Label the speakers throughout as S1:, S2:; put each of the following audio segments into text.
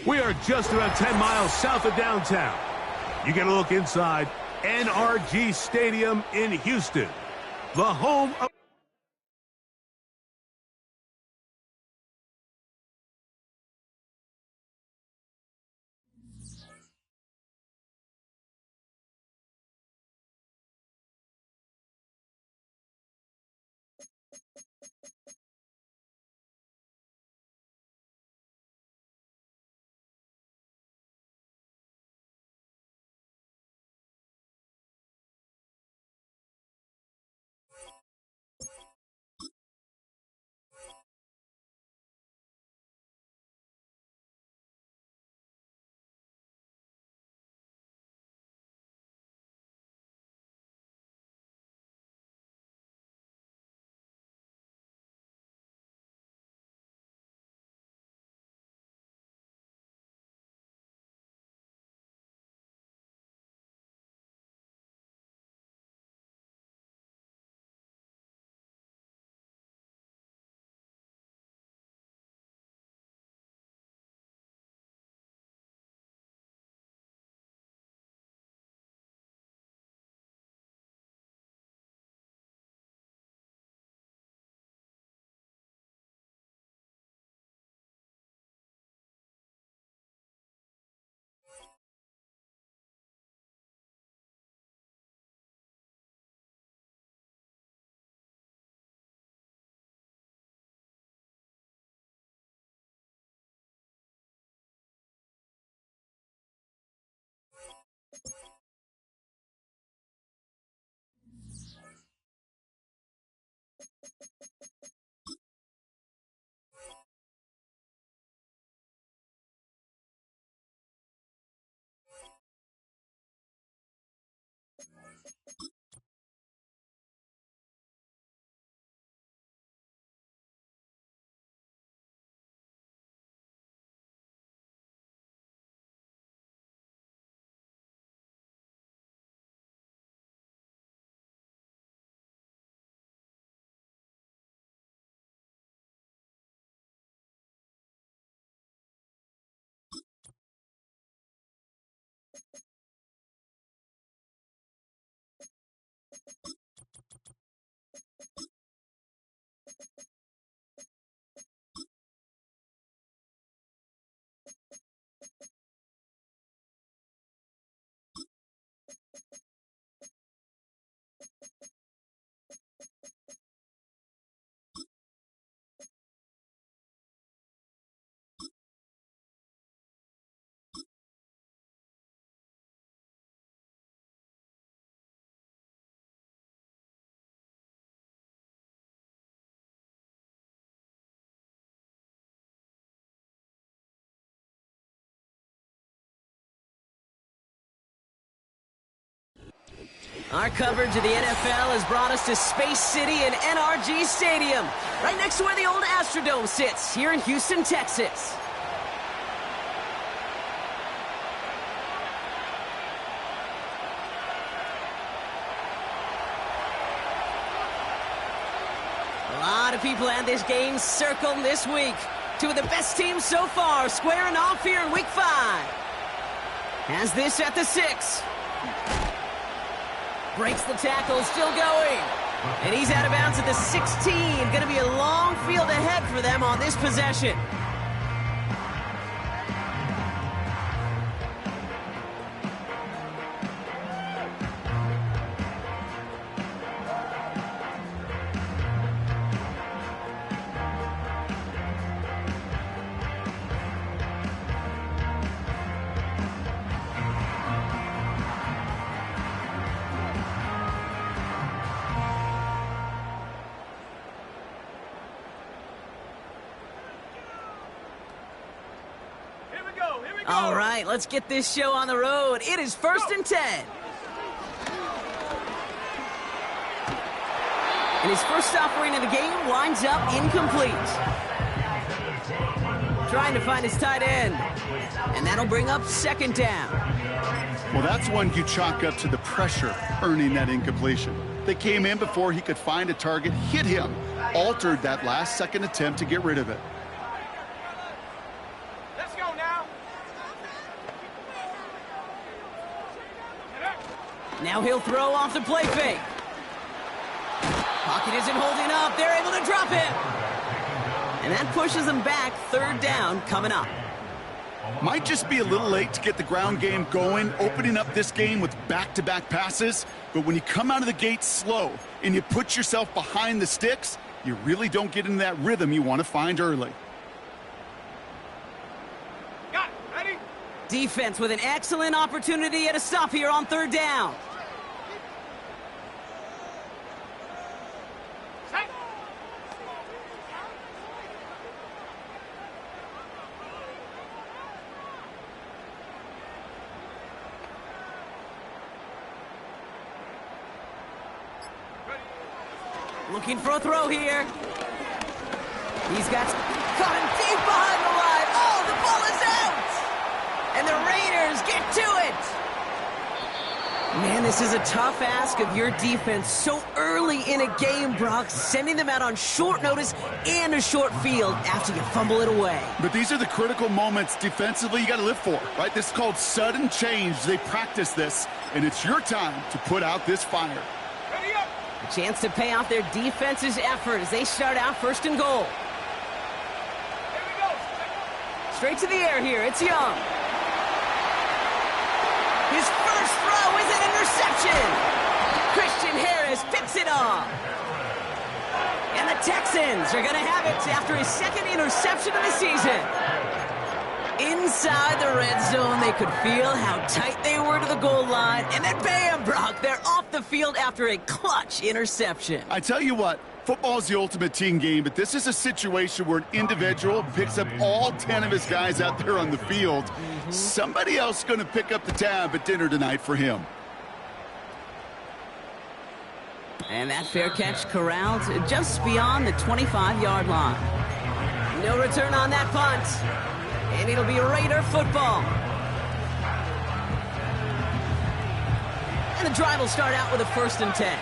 S1: We are just around 10 miles south of downtown. You get a look inside NRG Stadium in Houston, the home of...
S2: Our coverage of the NFL has brought us to Space City and NRG Stadium, right next to where the old Astrodome sits, here in Houston, Texas. A lot of people had this game circled this week. Two of the best teams so far squaring off here in Week 5. Has this at the 6. Breaks the tackle, still going. And he's out of bounds at the 16. Going to be a long field ahead for them on this possession. All right, let's get this show on the road. It is 1st and 10. And his first offering of the game winds up incomplete. Trying to find his tight end. And that'll bring up 2nd down.
S3: Well, that's one you chalk up to the pressure earning that incompletion. They came in before he could find a target, hit him, altered that last second attempt to get rid of it.
S4: Let's go now.
S2: Now he'll throw off the play fake. Pocket isn't holding up. They're able to drop him. And that pushes them back. Third down coming up.
S3: Might just be a little late to get the ground game going, opening up this game with back-to-back passes. But when you come out of the gate slow and you put yourself behind the sticks, you really don't get into that rhythm you want to find early.
S4: Got it. Ready?
S2: Defense with an excellent opportunity at a stop here on third down.
S4: Set.
S2: Looking for a throw here. He's got caught him deep behind the line. Oh, the ball is out! And the Raiders get to it! Man, this is a tough ask of your defense so early in a game, Brock, sending them out on short notice and a short field after you fumble it away.
S3: But these are the critical moments defensively you got to live for, right? This is called sudden change. They practice this, and it's your time to put out this fire.
S4: Ready up.
S2: A chance to pay off their defense's effort as they start out first and goal.
S4: Here we go.
S2: Straight to the air here, it's Young. His first throw is an interception. Christian Harris picks it off. And the Texans are going to have it after his second interception of the season. Inside the red zone, they could feel how tight they were to the goal line. And then bam, Brock, they're off the field after a clutch interception.
S3: I tell you what, football is the ultimate team game, but this is a situation where an individual picks up all 10 of his guys out there on the field. Somebody else is going to pick up the tab at dinner tonight for him.
S2: And that fair catch corralled just beyond the 25-yard line. No return on that punt. And it'll be Raider football. And the drive will start out with a 1st and 10.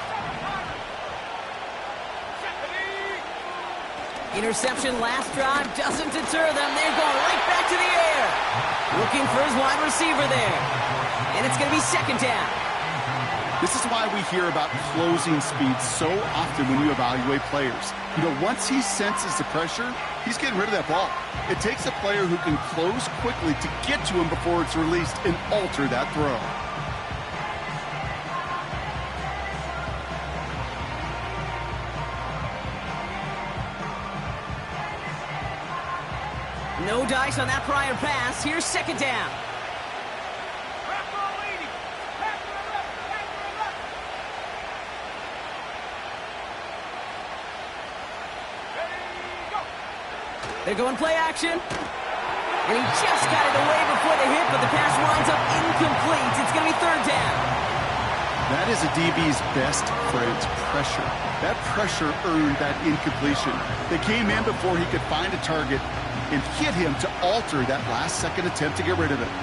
S2: Interception last drive doesn't deter them. They're going right back to the air. Looking for his wide receiver there. And it's going to be 2nd down.
S3: This is why we hear about closing speed so often when you evaluate players. You know, once he senses the pressure, he's getting rid of that ball. It takes a player who can close quickly to get to him before it's released and alter that throw.
S2: No dice on that prior pass. Here's 2nd down. They're going play action. And he just got it away before the hit, but the pass winds up incomplete. It's going to be 3rd down.
S3: That is a DB's best friend, pressure. That pressure earned that incompletion. They came in before he could find a target and hit him to alter that last-second attempt to get rid of it.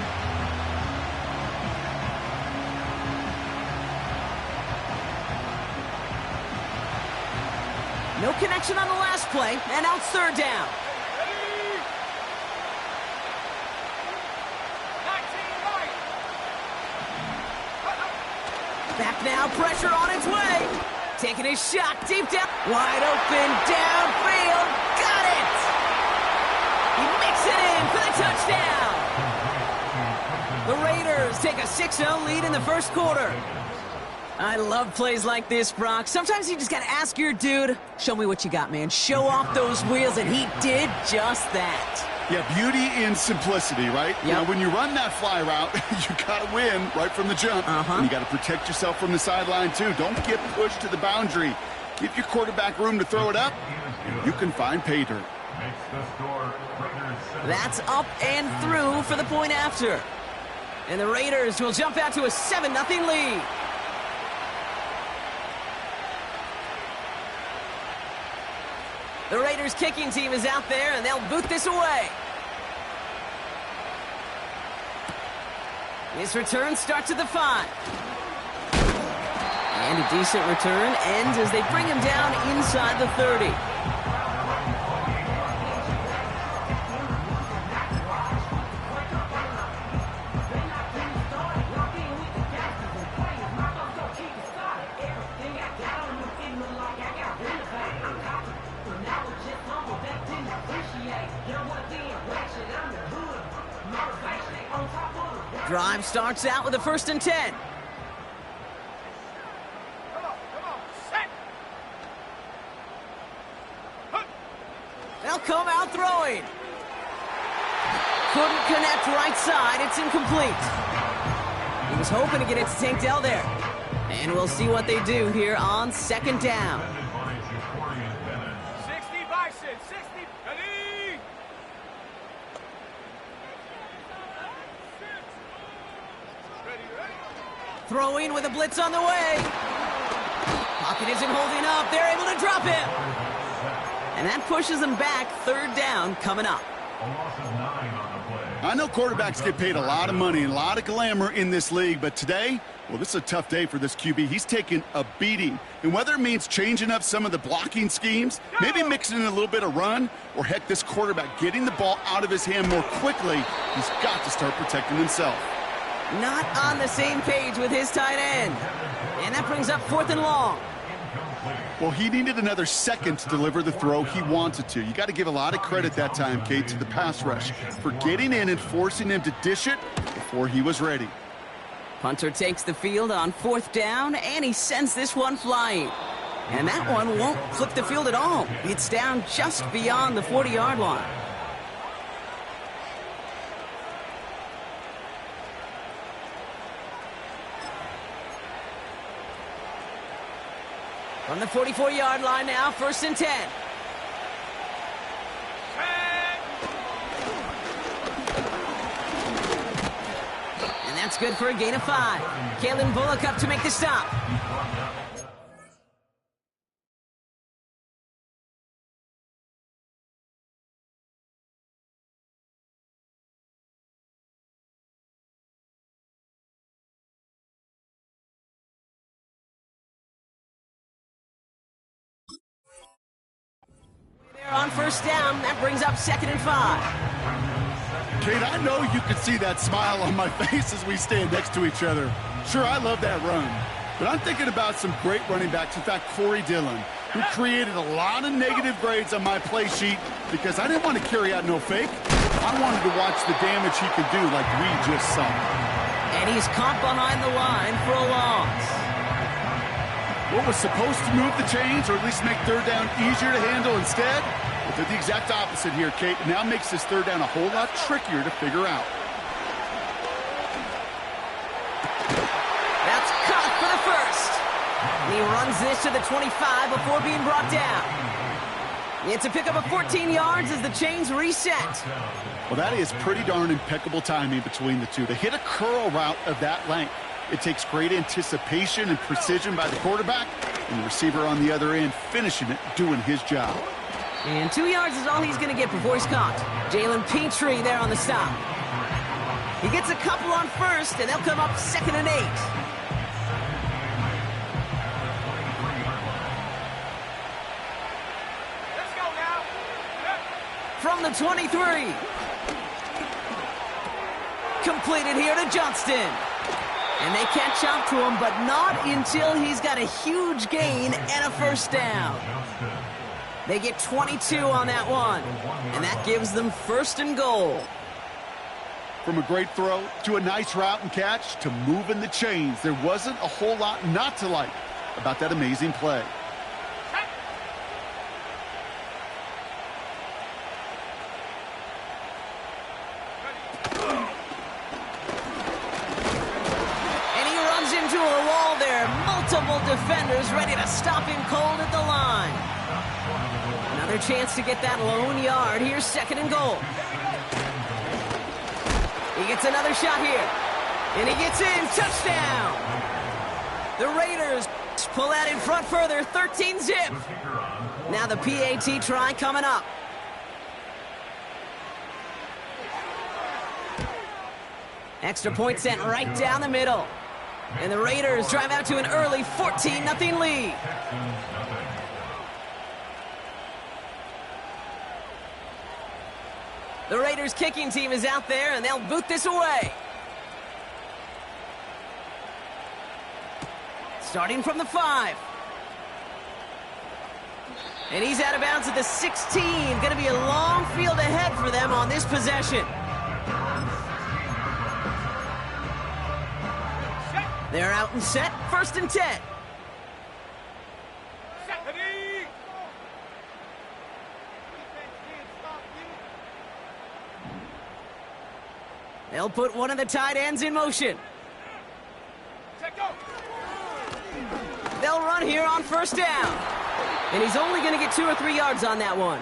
S2: No connection on the last play, and now it's 3rd down. Back now, pressure on its way. Taking a shot deep down. Wide open, downfield. Got it! He makes it in for the touchdown. The Raiders take a 6-0 lead in the 1st quarter. I love plays like this, Brock. Sometimes you just got to ask your dude, show me what you got, man. Show off those wheels, and he did just that.
S3: Yeah, beauty in simplicity, right?
S2: Yep.
S3: You know, when you run that fly route, you got to win right from the jump. And you got to protect yourself from the sideline, too. Don't get pushed to the boundary. Give your quarterback room to throw it up, and you can find pay dirt.
S2: That's up and through for the point after. And the Raiders will jump out to a 7-0 lead. The Raiders kicking team is out there, and they'll boot this away. This return starts at the 5. And a decent return ends as they bring him down inside the 30. Drive starts out with a 1st and 10.
S4: Come on, set.
S2: They'll come out throwing. Couldn't connect right side. It's incomplete. He was hoping to get it to Tank Dell there. And we'll see what they do here on 2nd down.
S4: 60 Bison, 60. Ready? Ready.
S2: Throwing with a blitz on the way. Pocket isn't holding up. They're able to drop him. And that pushes them back. 3rd down coming up.
S3: I know quarterbacks get paid a lot of money and a lot of glamour in this league, but today, well, this is a tough day for this QB. He's taking a beating. And whether it means changing up some of the blocking schemes, maybe mixing in a little bit of run, or heck, this quarterback getting the ball out of his hand more quickly, he's got to start protecting himself.
S2: Not on the same page with his tight end. And that brings up 4th and long.
S3: Well, he needed another second to deliver the throw he wanted to. You got to give a lot of credit that time, Kate, to the pass rush for getting in and forcing him to dish it before he was ready.
S2: Punter takes the field on 4th down, and he sends this one flying. And that one won't flip the field at all. It's down just beyond the 40-yard line. From the 44-yard line now, 1st and 10. And that's good for a gain of 5. Kalen Bullock up to make the stop. On 1st down, that brings up 2nd and 5.
S3: Kate, I know you can see that smile on my face as we stand next to each other. Sure, I love that run, but I'm thinking about some great running backs. In fact, Corey Dillon, who created a lot of negative grades on my play sheet because I didn't want to carry out no fake. I wanted to watch the damage he could do like we just saw.
S2: And he's caught behind the line for a loss.
S3: What was supposed to move the chains, or at least make 3rd down easier to handle instead, well, did the exact opposite here, Kate. It now makes this 3rd down a whole lot trickier to figure out.
S2: That's caught for the 1st. And he runs this to the 25 before being brought down. It's a pickup of 14 yards as the chains reset.
S3: Well, that is pretty darn impeccable timing between the two. To hit a curl route of that length, it takes great anticipation and precision by the quarterback, and the receiver on the other end finishing it, doing his job.
S2: And 2 yards is all he's going to get before he's caught. Jalen Petrie there on the stop. He gets a couple on 1st, and they'll come up 2nd and 8.
S4: Let's go now.
S2: From the 23. Completed here to Johnston. And they catch up to him, but not until he's got a huge gain and a 1st down. They get 22 on that one, and that gives them 1st and goal.
S3: From a great throw to a nice route and catch to moving the chains, there wasn't a whole lot not to like about that amazing play.
S2: Multiple defenders ready to stop him cold at the line. Another chance to get that lone yard. Here's 2nd and goal. He gets another shot here. And he gets in. Touchdown. The Raiders pull out in front further. 13-zip. Now the PAT try coming up. Extra point sent right down the middle. And the Raiders drive out to an early 14-0 lead. The Raiders kicking team is out there, and they'll boot this away. Starting from the 5. And he's out of bounds at the 16. Going to be a long field ahead for them on this possession. They're out and set, 1st and 10.
S4: Set. Ready.
S2: They'll put one of the tight ends in motion.
S4: Set, go.
S2: They'll run here on 1st down. And he's only going to get 2 or 3 yards on that one.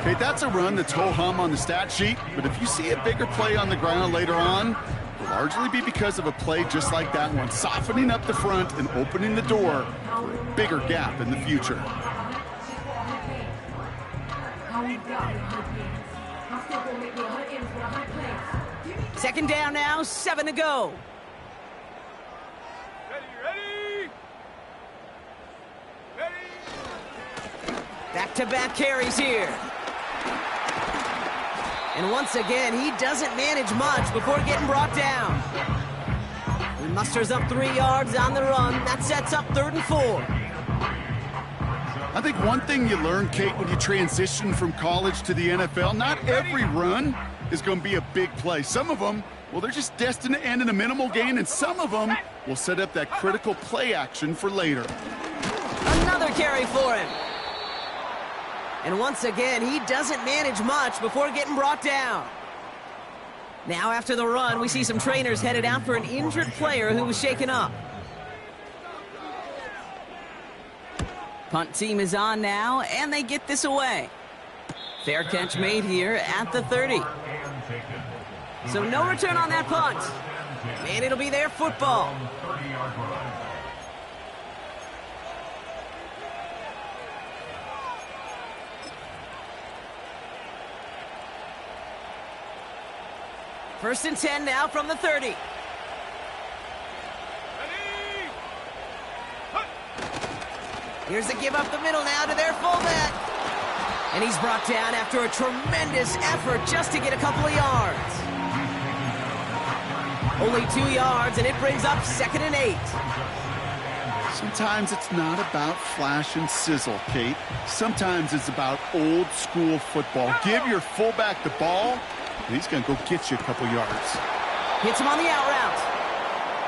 S3: Okay, that's a run that's ho-hum on the stat sheet, but if you see a bigger play on the ground later on, it'll largely be because of a play just like that one, softening up the front and opening the door for a bigger gap in the future.
S2: Second down now, 7 to go.
S4: Ready. Ready.
S2: Back-to-back carries here. And once again, he doesn't manage much before getting brought down. He musters up 3 yards on the run. That sets up 3rd and 4.
S3: I think one thing you learn, Kate, when you transition from college to the NFL, not every run is going to be a big play. Some of them, well, they're just destined to end in a minimal gain, and some of them will set up that critical play action for later.
S2: Another carry for him. And once again, he doesn't manage much before getting brought down. Now after the run, we see some trainers headed out for an injured player who was shaken up. Punt team is on now, and they get this away. Fair catch made here at the 30. So no return on that punt. And it'll be their football. First and 10 now from the 30.
S4: Ready.
S2: Here's a give up the middle now to their fullback. And he's brought down after a tremendous effort just to get a couple of yards. Only 2 yards, and it brings up 2nd and 8.
S3: Sometimes it's not about flash and sizzle, Kate. Sometimes it's about old school football. Give your fullback the ball, and he's going to go get you a couple yards.
S2: Hits him on the out route.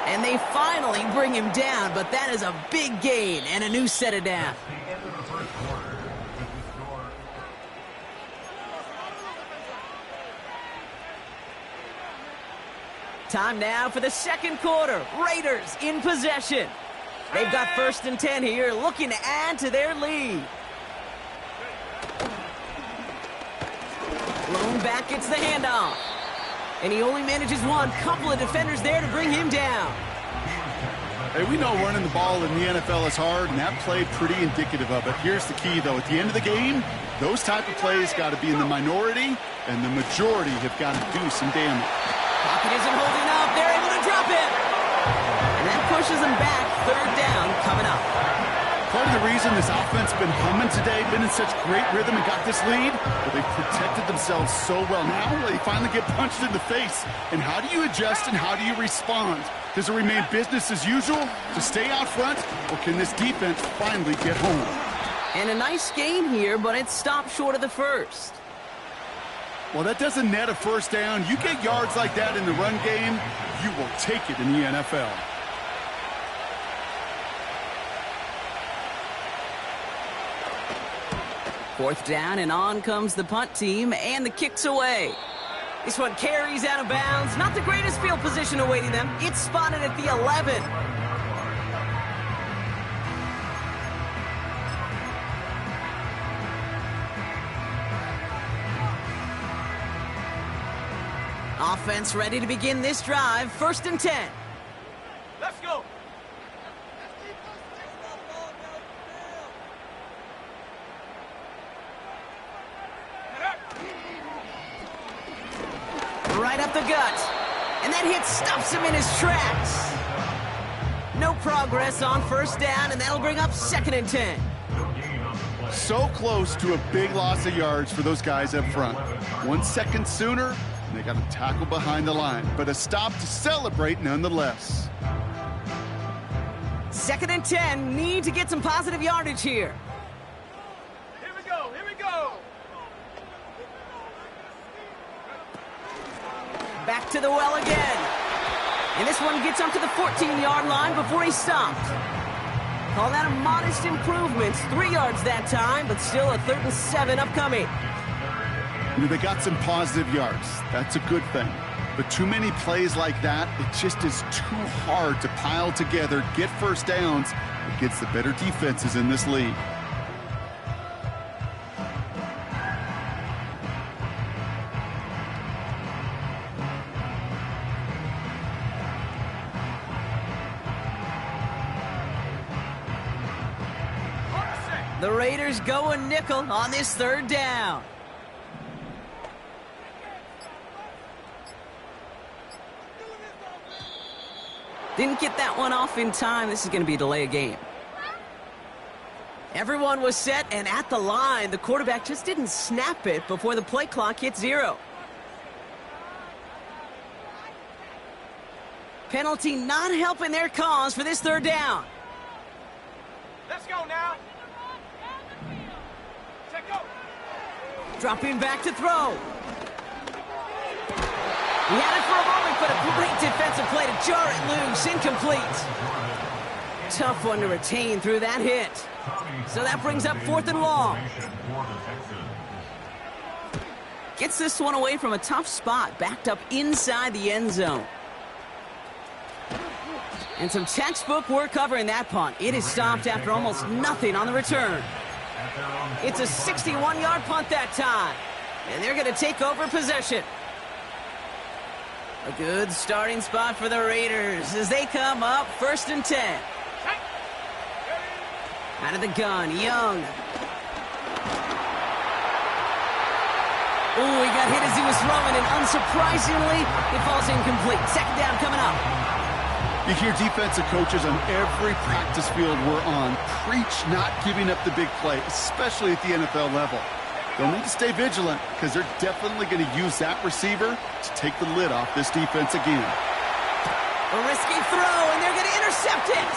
S2: And they finally bring him down, but that is a big gain and a new set of down. Time now for the 2nd quarter. Raiders in possession. They've got 1st and 10 here, looking to add to their lead. Lone back gets the handoff. And he only manages one. Couple of defenders there to bring him down.
S3: Hey, we know running the ball in the NFL is hard, and that play pretty indicative of it. Here's the key, though. At the end of the game, those type of plays got to be in the minority, and the majority have got to do some damage.
S2: Pocket isn't holding up. They're able to drop it. And that pushes them back. 3rd down coming up.
S3: Part of the reason this offense has been humming today, been in such great rhythm and got this lead, but they've protected themselves so well. Now they finally get punched in the face. And how do you adjust and how do you respond? Does it remain business as usual to stay out front, or can this defense finally get home?
S2: And a nice gain here, but it stopped short of the 1st.
S3: Well, that doesn't net a 1st down. You get yards like that in the run game, you will take it in the NFL.
S2: Fourth down, and on comes the punt team, and the kick's away. This one carries out of bounds. Not the greatest field position awaiting them. It's spotted at the 11. Offense ready to begin this drive. 1st and 10.
S4: Let's go.
S2: Right up the gut. And that hit stops him in his tracks. No progress on 1st down, and that'll bring up 2nd and 10.
S3: So close to a big loss of yards for those guys up front. 1 second sooner, and they got to tackle behind the line. But a stop to celebrate nonetheless.
S2: 2nd and 10. Need to get some positive yardage here.
S4: Here we go. Here we go.
S2: Back to the well again. And this one gets up to the 14-yard line before he's stopped. Call that a modest improvement. 3 yards that time, but still a 3rd and 7 upcoming.
S3: They got some positive yards. That's a good thing. But too many plays like that, it just is too hard to pile together, get first downs against the better defenses in this league.
S2: The Raiders go a nickel on this 3rd down. Didn't get that one off in time. This is going to be a delay of game. Everyone was set and at the line. The quarterback just didn't snap it before the play clock hit 0. Penalty not helping their cause for this 3rd down.
S4: Let's go now. Check go.
S2: Dropping back to throw. He had it for a moment, but a great defensive play to jar it loose. Incomplete. Tough one to retain through that hit. So that brings up 4th and long. Gets this one away from a tough spot, backed up inside the end zone. And some textbook work covering that punt. It is stopped after almost nothing on the return. It's a 61-yard punt that time. And they're going to take over possession. A good starting spot for the Raiders as they come up 1st and 10. Out of the gun, Young. Oh, he got hit as he was throwing, and unsurprisingly, it falls incomplete. 2nd down coming up.
S3: You hear defensive coaches on every practice field we're on preach not giving up the big play, especially at the NFL level. They'll need to stay vigilant because they're definitely going to use that receiver to take the lid off this defense again.
S2: A risky throw, and they're going to intercept it.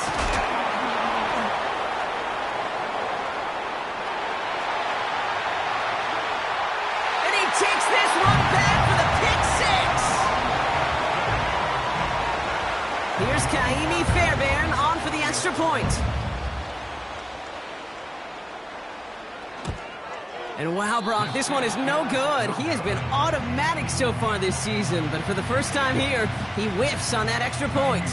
S2: And he takes this one back for the pick 6. Here's Kaimi Fairbairn on for the extra point. And wow, Brock, this one is no good. He has been automatic so far this season, but for the first time here, he whiffs on that extra point.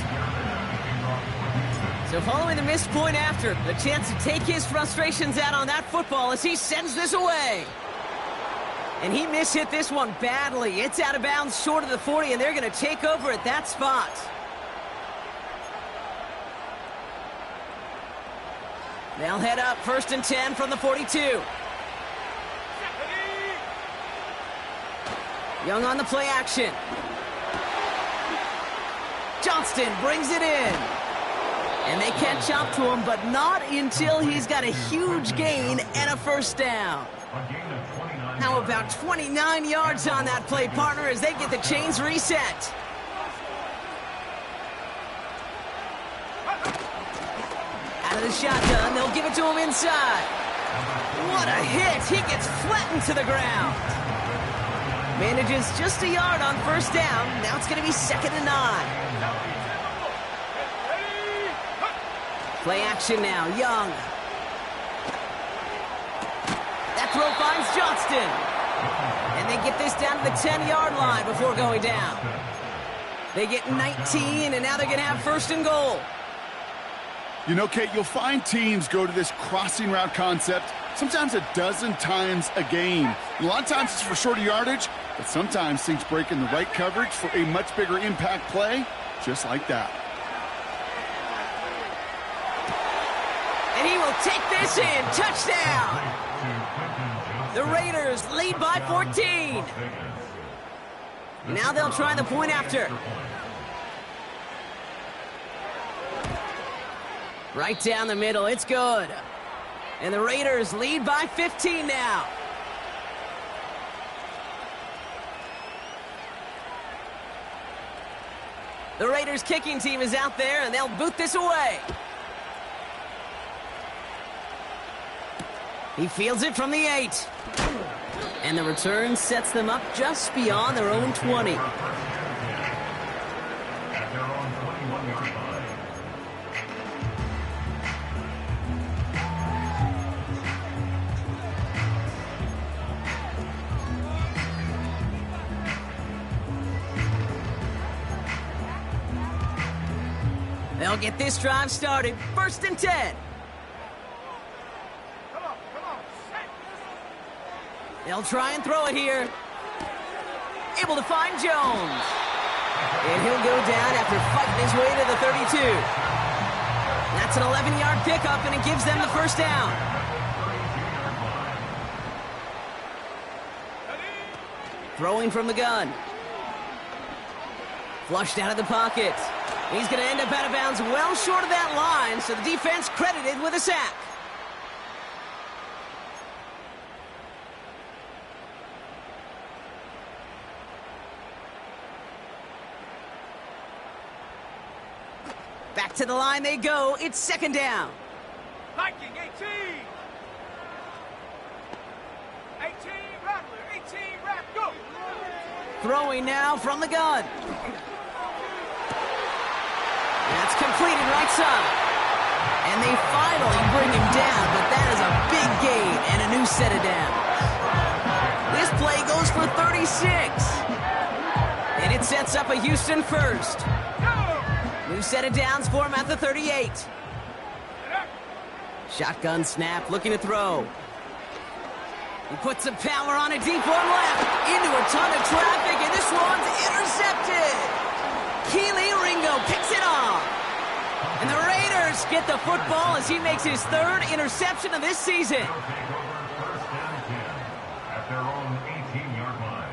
S2: So following the missed point after, a chance to take his frustrations out on that football as he sends this away. And he mishit this one badly. It's out of bounds short of the 40, and they're going to take over at that spot. They'll head up 1st and 10 from the 42. Young on the play action. Johnston brings it in. And they catch up to him, but not until he's got a huge gain and a 1st down. How about 29 yards on that play, partner, as they get the chains reset. Out of the shotgun, they'll give it to him inside. What a hit. He gets flattened to the ground. Manages just a yard on 1st down. Now it's going to be 2nd and 9. Play action now. Young. That throw finds Johnston. And they get this down to the 10-yard line before going down. They get 19, and now they're going to have 1st and goal.
S3: You know, Kate, you'll find teams go to this crossing route concept sometimes a dozen times a game. And a lot of times it's for shorter yardage, but sometimes things break in the right coverage for a much bigger impact play, just like that.
S2: And he will take this in. Touchdown! The Raiders lead by 14. Now they'll try the point after. Right down the middle. It's good. And the Raiders lead by 15 now. The Raiders kicking team is out there, and they'll boot this away. He fields it from the 8. And the return sets them up just beyond their own 20. They'll get this drive started. 1st and 10.
S4: Come on. Set.
S2: They'll try and throw it here. Able to find Jones. And he'll go down after fighting his way to the 32. That's an 11-yard pickup, and it gives them the 1st down. Throwing from the gun. Flushed out of the pocket. He's going to end up out of bounds well short of that line, so the defense credited with a sack. Back to the line they go. It's 2nd down.
S4: Viking 18. 18, Rattler. 18, Rat, go.
S2: Throwing now from the gun. That's completed right side. And they finally bring him down, but that is a big gain and a new set of downs. This play goes for 36. And it sets up a Houston 1st. New set of downs for him at the 38. Shotgun snap, looking to throw. He puts some power on a deep one left. Into a ton of traffic, and this one's intercepted. Keely Ringo picks it off. And the Raiders get the football as he makes his 3rd interception of this season.
S5: At their own 18-yard line.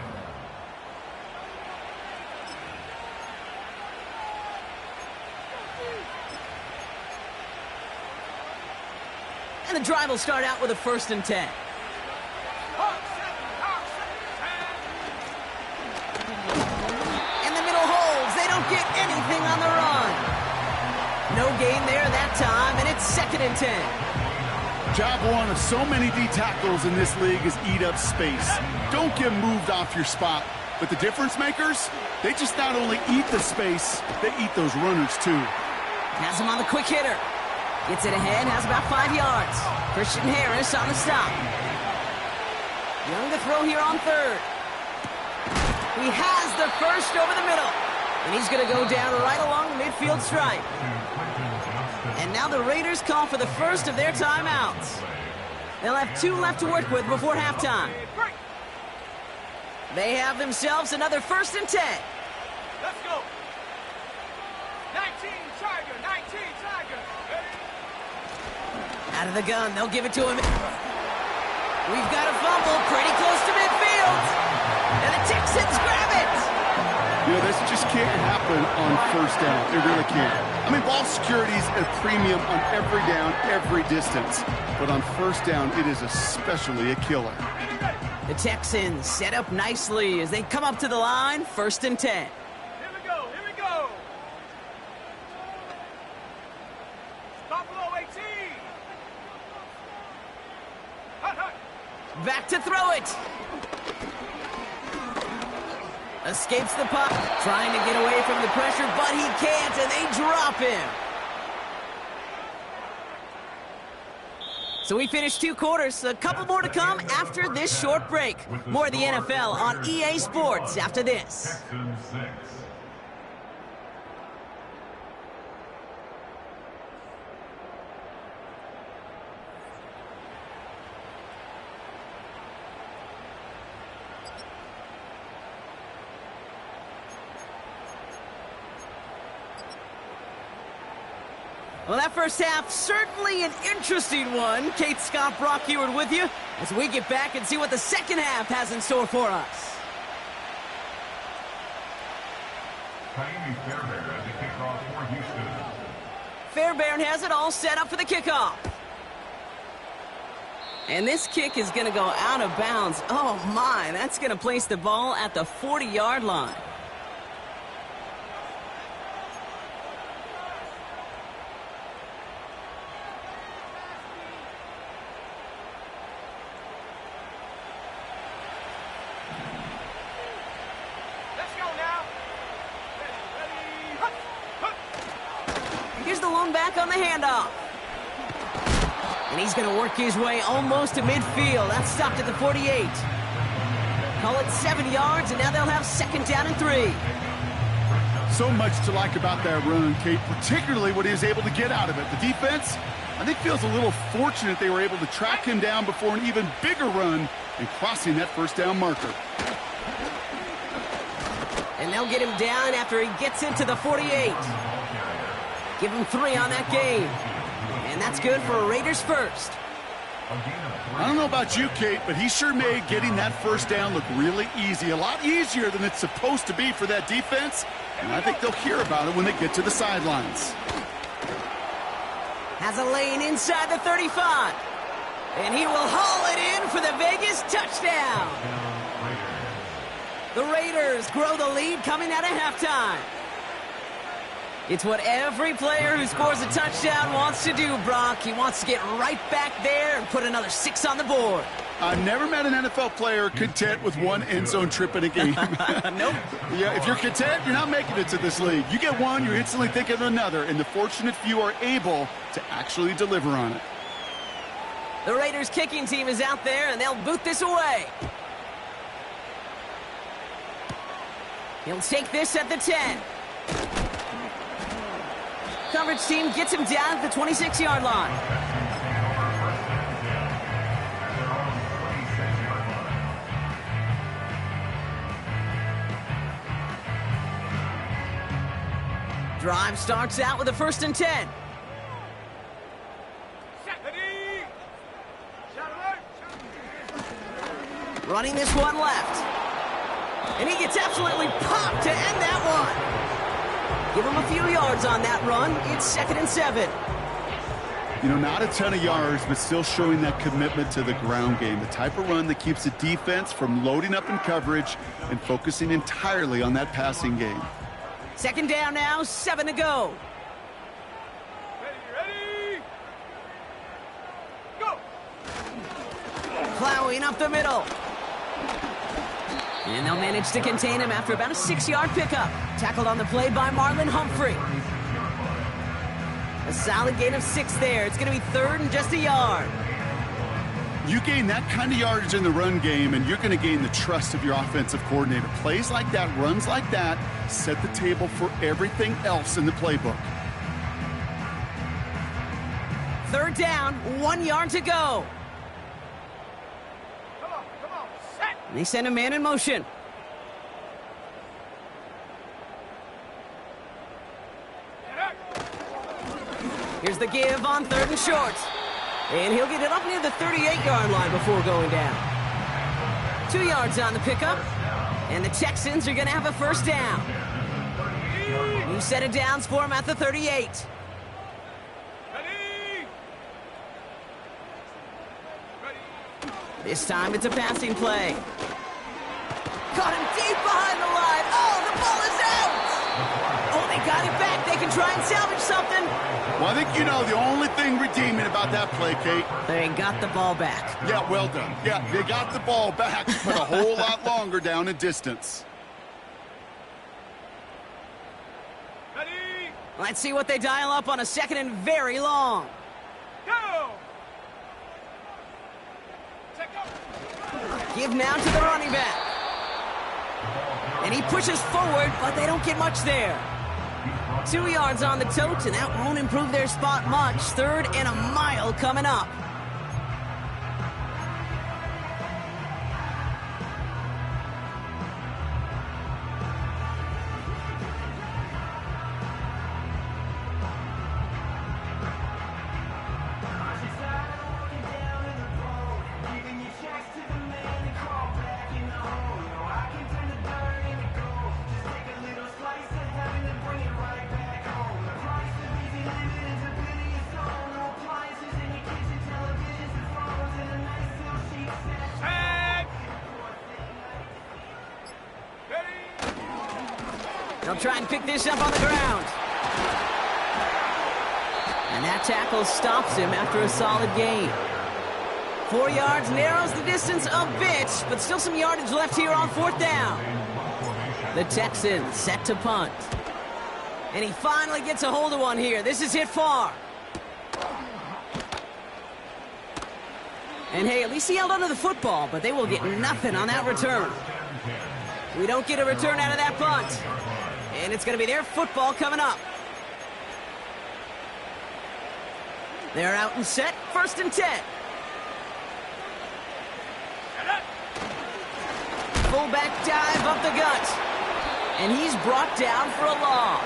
S2: And the drive will start out with a 1st and 10. And the middle holds. They don't get anything on the run. No gain there that time, and it's 2nd and 10.
S3: Job one of so many D tackles in this league is eat up space. Don't get moved off your spot. But the difference makers, they just not only eat the space, they eat those runners too.
S2: Has him on the quick hitter. Gets it ahead, has about 5 yards. Christian Harris on the stop. Young to throw here on 3rd. He has the 1st over the middle. And he's going to go down right along the midfield stripe. And now the Raiders call for the 1st of their timeouts. They'll have 2 left to work with before halftime. They have themselves another 1st and 10.
S4: Let's go. 19, Tiger. 19, Tiger.
S2: Out of the gun, they'll give it to him. We've got a fumble pretty close to midfield. And the Texans grab it.
S3: You know, this just can't happen on 1st down. It really can't. I mean, ball security is a premium on every down, every distance. But on 1st down, it is especially a killer.
S2: The Texans set up nicely as they come up to the line. 1st and 10.
S4: Here we go. Buffalo 18. Hut.
S2: Back to throw it. Escapes the puck. Trying to get away from the pressure, but he can't, and they drop him. So we finished 2 quarters. A couple more to come after this short break. More of the NFL on EA Sports after this.
S5: Texans 6.
S2: Well, that first half, certainly an interesting one. Kate Scott, Brock Heward with you as we get back and see what the second half has in store for us.
S5: Taimi Fairbairn at the kickoff for Houston.
S2: Fairbairn has it all set up for the kickoff. And this kick is going to go out of bounds. Oh, my. That's going to place the ball at the 40-yard line.
S4: Let's go now. Ready.
S2: Here's the lone back on the handoff. And he's going to work his way almost to midfield. That's stopped at the 48. Call it 7 yards, and now they'll have 2nd down and 3.
S3: So much to like about that run, Kate, particularly what he was able to get out of it. The defense, I think, feels a little fortunate they were able to track him down before an even bigger run and crossing that first down marker.
S2: And they'll get him down after he gets into the 48. Give him 3 on that game. And that's good for a Raiders first.
S3: I don't know about you, Kate, but he sure made getting that first down look really easy. A lot easier than it's supposed to be for that defense. And I think they'll hear about it when they get to the sidelines.
S2: Has a lane inside the 35. And he will haul it in for the Vegas touchdown. The Raiders grow the lead coming out of halftime. It's what every player who scores a touchdown wants to do, Brock. He wants to get right back there and put another 6 on the board.
S3: I've never met an NFL player content with one end zone trip in a game.
S2: Nope.
S3: Yeah, if you're content, you're not making it to this league. You get one, you're instantly thinking of another, and the fortunate few are able to actually deliver on it.
S2: The Raiders kicking team is out there, and they'll boot this away. He'll take this at the 10. Coverage team gets him down at the 26-yard line. Drive starts out with a 1st and 10. Running this one left. And he gets absolutely popped to end that one. Give him a few yards on that run. It's 2nd and 7.
S3: You know, not a ton of yards, but still showing that commitment to the ground game. The type of run that keeps the defense from loading up in coverage and focusing entirely on that passing game.
S2: 2nd down now, 7 to go.
S4: Ready? Go!
S2: Plowing up the middle. And they'll manage to contain him after about a 6-yard pickup. Tackled on the play by Marlon Humphrey. A solid gain of 6 there. It's going to be 3rd and just a yard.
S3: You gain that kind of yardage in the run game, and you're going to gain the trust of your offensive coordinator. Plays like that, runs like that, set the table for everything else in the playbook.
S2: 3rd down, 1 yard to go.
S4: Come on, set!
S2: And they send a man in motion. Here's the give on 3rd and short. And he'll get it up near the 38-yard line before going down. 2 yards on the pickup. And the Texans are going to have a 1st down. New set of downs for him at the 38.
S4: Ready?
S2: This time it's a passing play. Caught him deep behind the line. Oh, the ball is out! Oh, they got it back. They can try and salvage something.
S3: Well, I think you know the only thing redeeming about that play, Kate.
S2: They got the ball back.
S3: Yeah, well done. Yeah, they got the ball back, but a whole lot longer down in distance.
S4: Ready?
S2: Let's see what they dial up on a 2nd and very long.
S4: Go!
S2: Give now to the running back. And he pushes forward, but they don't get much there. 2 yards on the tote, and that won't improve their spot much. 3rd and a mile coming up. They'll try and pick this up on the ground. And that tackle stops him after a solid gain. 4 yards narrows the distance a bit, but still some yardage left here on 4th down. The Texans set to punt. And he finally gets a hold of one here. This is hit far. And hey, at least he held onto the football, but they will get nothing on that return. We don't get a return out of that punt. And And it's going to be their football coming up. They're out and set, 1st and 10. Fullback dive up the gut. And he's brought down for a loss.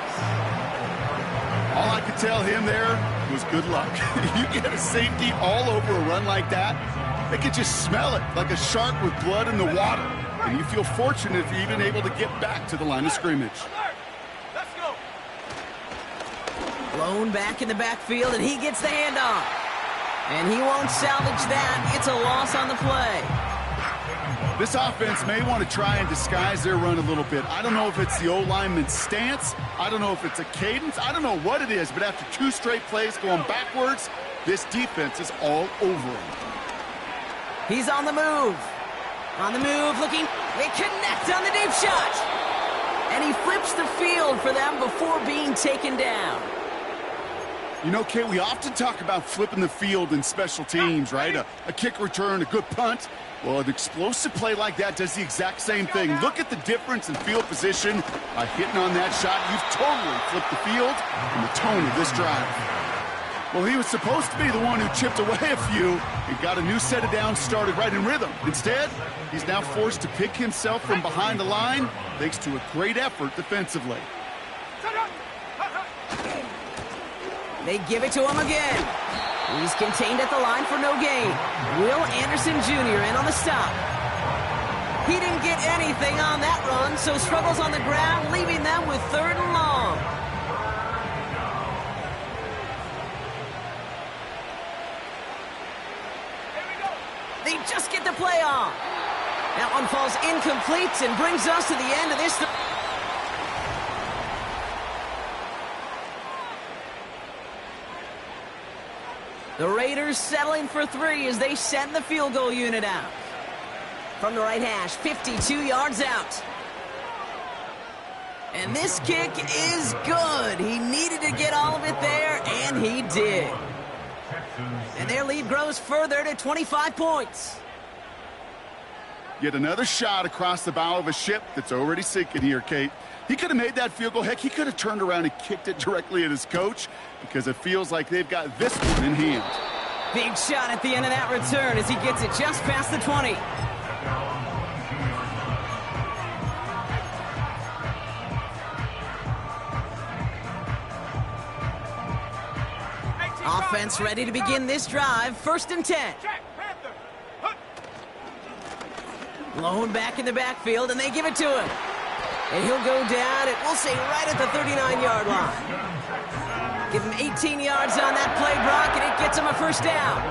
S3: All I could tell him there was good luck. You get a safety all over a run like that, they could just smell it like a shark with blood in the water. And you feel fortunate if you're even able to get back to the line of scrimmage.
S4: Let's go.
S2: Blown back in the backfield, and he gets the handoff. And he won't salvage that. It's a loss on the play.
S3: This offense may want to try and disguise their run a little bit. I don't know if it's the O-lineman's stance. I don't know if it's a cadence. I don't know what it is, but after 2 straight plays going backwards, this defense is all over him.
S2: He's on the move. On the move, looking. They connect on the deep shot. And he flips the field for them before being taken down.
S3: You know, Kate, we often talk about flipping the field in special teams, right? A kick return, a good punt. Well, an explosive play like that does the exact same thing. Look at the difference in field position. By hitting on that shot, you've totally flipped the field and the tone of this drive. Well, he was supposed to be the one who chipped away a few and got a new set of downs started right in rhythm. Instead, he's now forced to pick himself from behind the line thanks to a great effort defensively.
S2: They give it to him again. He's contained at the line for no gain. Will Anderson Jr. in on the stop. He didn't get anything on that run, so struggles on the ground, leaving them with 3rd and long. They just get the play on. That one falls incomplete and brings us to the end of this. The Raiders settling for 3 as they send the field goal unit out. From the right hash, 52 yards out. And this kick is good. He needed to get all of it there, and he did. And their lead grows further to 25 points.
S3: Yet another shot across the bow of a ship that's already sinking here, Kate. He could have made that field goal. Heck, he could have turned around and kicked it directly at his coach because it feels like they've got this one in hand.
S2: Big shot at the end of that return as he gets it just past the 20. Offense ready to begin this drive. 1st and 10. Blown back in the backfield, and they give it to him. And he'll go down, and we'll say right at the 39-yard line. Give him 18 yards on that play, Brock, and it gets him a 1st down.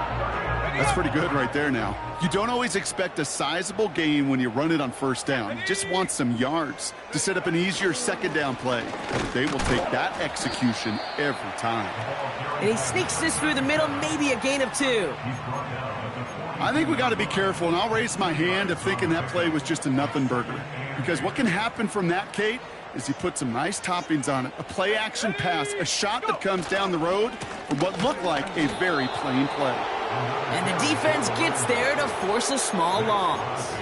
S3: That's pretty good right there now. You don't always expect a sizable gain when you run it on 1st down. You just want some yards to set up an easier 2nd down play. But they will take that execution every time.
S2: And he sneaks this through the middle, maybe a gain of 2.
S3: I think we got to be careful, and I'll raise my hand of thinking that play was just a nothing burger. Because what can happen from that, Kate, is he put some nice toppings on it. A play-action pass, a shot that comes down the road from what looked like a very plain play.
S2: And the defense gets there to force a small loss.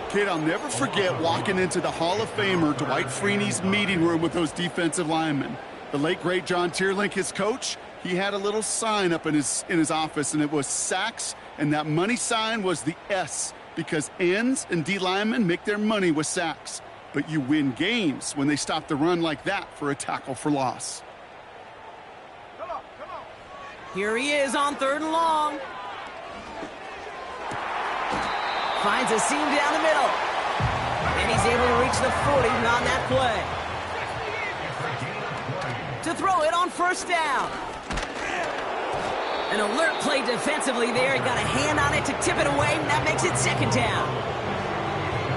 S3: Kate, I'll never forget walking into the Hall of Famer Dwight Freeney's meeting room with those defensive linemen. The late, great John Tierlink, his coach, he had a little sign up in his office, and it was sacks, and that money sign was the S, because ends and D linemen make their money with sacks. But you win games when they stop the run like that for a tackle for loss.
S4: Come on.
S2: Here he is on 3rd and long. Finds a seam down the middle. And he's able to reach the 40 on that play. To throw it on 1st down. An alert play defensively there. He got a hand on it to tip it away, and that makes it 2nd down.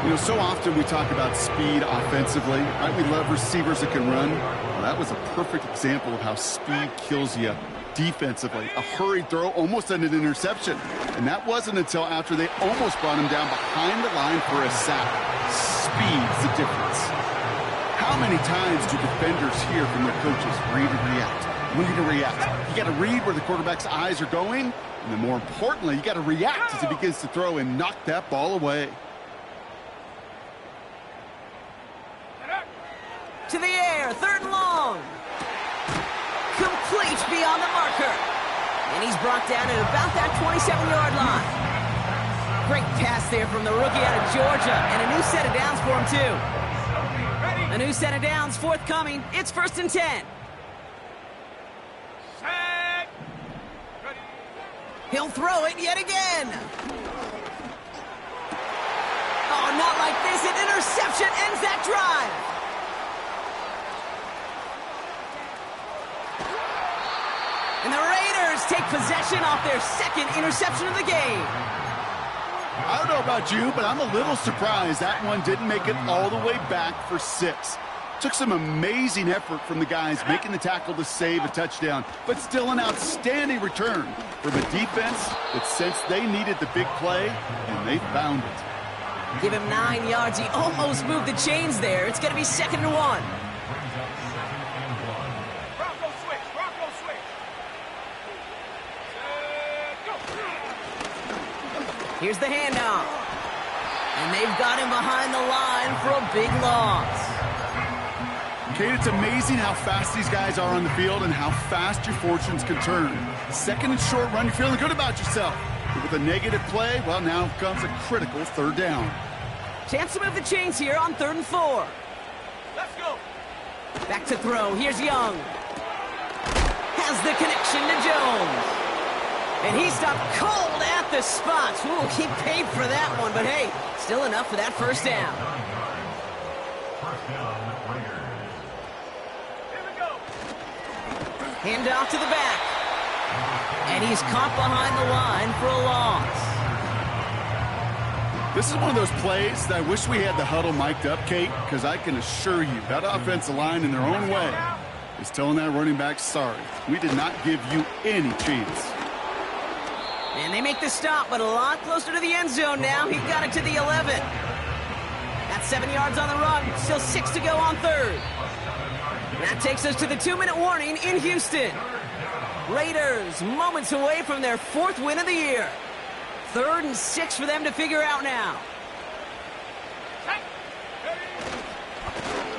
S3: You know, so often we talk about speed offensively, right? We love receivers that can run. Well, that was a perfect example of how speed kills you defensively. A hurried throw, almost an interception. And that wasn't until after they almost brought him down behind the line for a sack. Speed's the difference. How many times do defenders hear from their coaches, read and react? Read and react. You got to read where the quarterback's eyes are going, and then more importantly, you got to react as he begins to throw and knock that ball away.
S2: To And he's brought down at about that 27-yard line. Great pass there from the rookie out of Georgia. And a new set of downs for him, too. A new set of downs forthcoming. It's 1st and 10.
S4: Set. Ready.
S2: He'll throw it yet again. Oh, not like this. An interception ends that drive. And the Raiders take possession off their second interception of the game.
S3: I don't know about you, but I'm a little surprised that one didn't make it all the way back for 6. Took some amazing effort from the guys making the tackle to save a touchdown, but still an outstanding return from a defense that sensed they needed the big play, and they found it.
S2: Give him 9 yards. He almost moved the chains there. It's going to be 2nd and 1.
S4: Bronco switch. Bronco switch. Set. Go.
S2: Here's the handoff. And they've got him behind the line for a big loss.
S3: Kate, it's amazing how fast these guys are on the field and how fast your fortunes can turn. 2nd and short run, you're feeling good about yourself. But with a negative play, well, now comes a critical 3rd down.
S2: Chance to move the chains here on 3rd and 4.
S4: Let's go.
S2: Back to throw. Here's Young. Has the connection to Jones. And he stopped cold at the spot. Ooh, he paid for that one, but hey, still enough for that 1st down.
S4: Here we go.
S2: Hand off to the back. And he's caught behind the line for a loss.
S3: This is one of those plays that I wish we had the huddle mic'd up, Kate, because I can assure you that offensive line in their own way is telling that running back, sorry, we did not give you any chance.
S2: And they make the stop, but a lot closer to the end zone now. He got it to the 11. That's 7 yards on the run. Still 6 to go on 3rd. That takes us to the 2-minute warning in Houston. Raiders moments away from their 4th win of the year. 3rd and 6 for them to figure out now.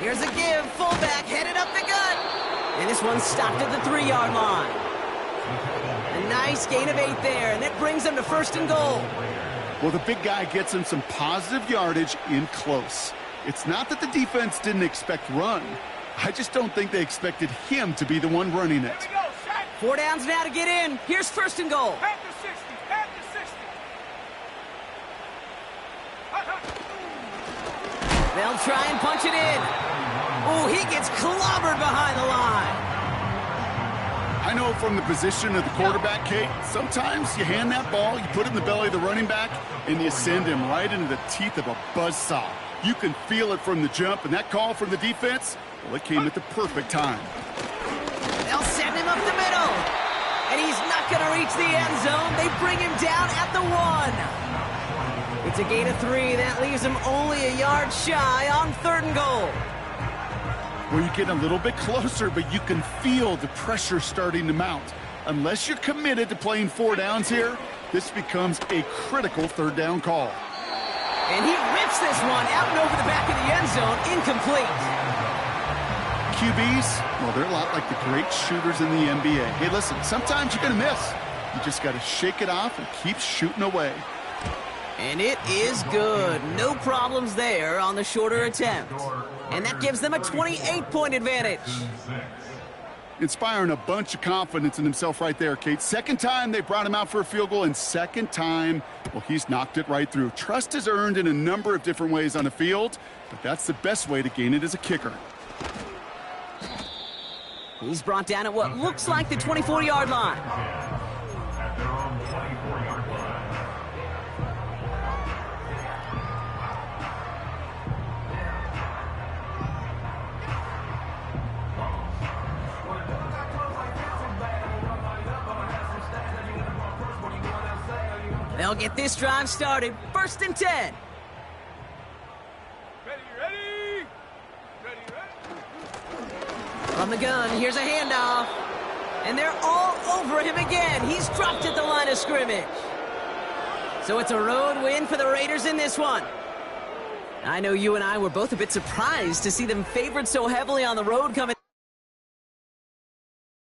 S2: Here's a give. Fullback headed up the gut. And this one stopped at the 3-yard line. A nice gain of 8 there, and that brings them to 1st and goal.
S3: Well, the big guy gets him some positive yardage in close. It's not that the defense didn't expect run. I just don't think they expected him to be the one running it.
S4: Here we go. Set.
S2: 4 downs now to get in. Here's 1st and goal.
S4: Back to 60. Back to 60.
S2: They'll try and punch it in. Ooh, he gets clobbered behind the line.
S3: I know from the position of the quarterback, Kate, sometimes you hand that ball, you put it in the belly of the running back, and you send him right into the teeth of a buzzsaw. You can feel it from the jump, and that call from the defense, well, it came at the perfect time.
S2: They'll send him up the middle. And he's not going to reach the end zone. They bring him down at the 1. It's a gain of 3. That leaves him only a yard shy on 3rd and goal.
S3: Well, you get a little bit closer, but you can feel the pressure starting to mount. Unless you're committed to playing 4 downs here, this becomes a critical 3rd down call.
S2: And he rips this one out and over the back of the end zone, incomplete.
S3: QBs, well, they're a lot like the great shooters in the NBA. Hey, listen, sometimes you're going to miss. You just got to shake it off and keep shooting away.
S2: And it is good. No problems there on the shorter attempt. And that gives them a 28-point advantage.
S3: Inspiring a bunch of confidence in himself right there, Kate. 2nd time they brought him out for a field goal, and 2nd time, well, he's knocked it right through. Trust is earned in a number of different ways on the field, but that's the best way to gain it as a kicker.
S2: He's brought down at what looks like the 24-yard line.
S5: At their own 24-yard line.
S2: They'll get this drive started. 1st and 10.
S4: Ready.
S2: From the gun, here's a handoff. And they're all over him again. He's dropped at the line of scrimmage. So it's a road win for the Raiders in this one. I know you and I were both a bit surprised to see them favored so heavily on the road coming.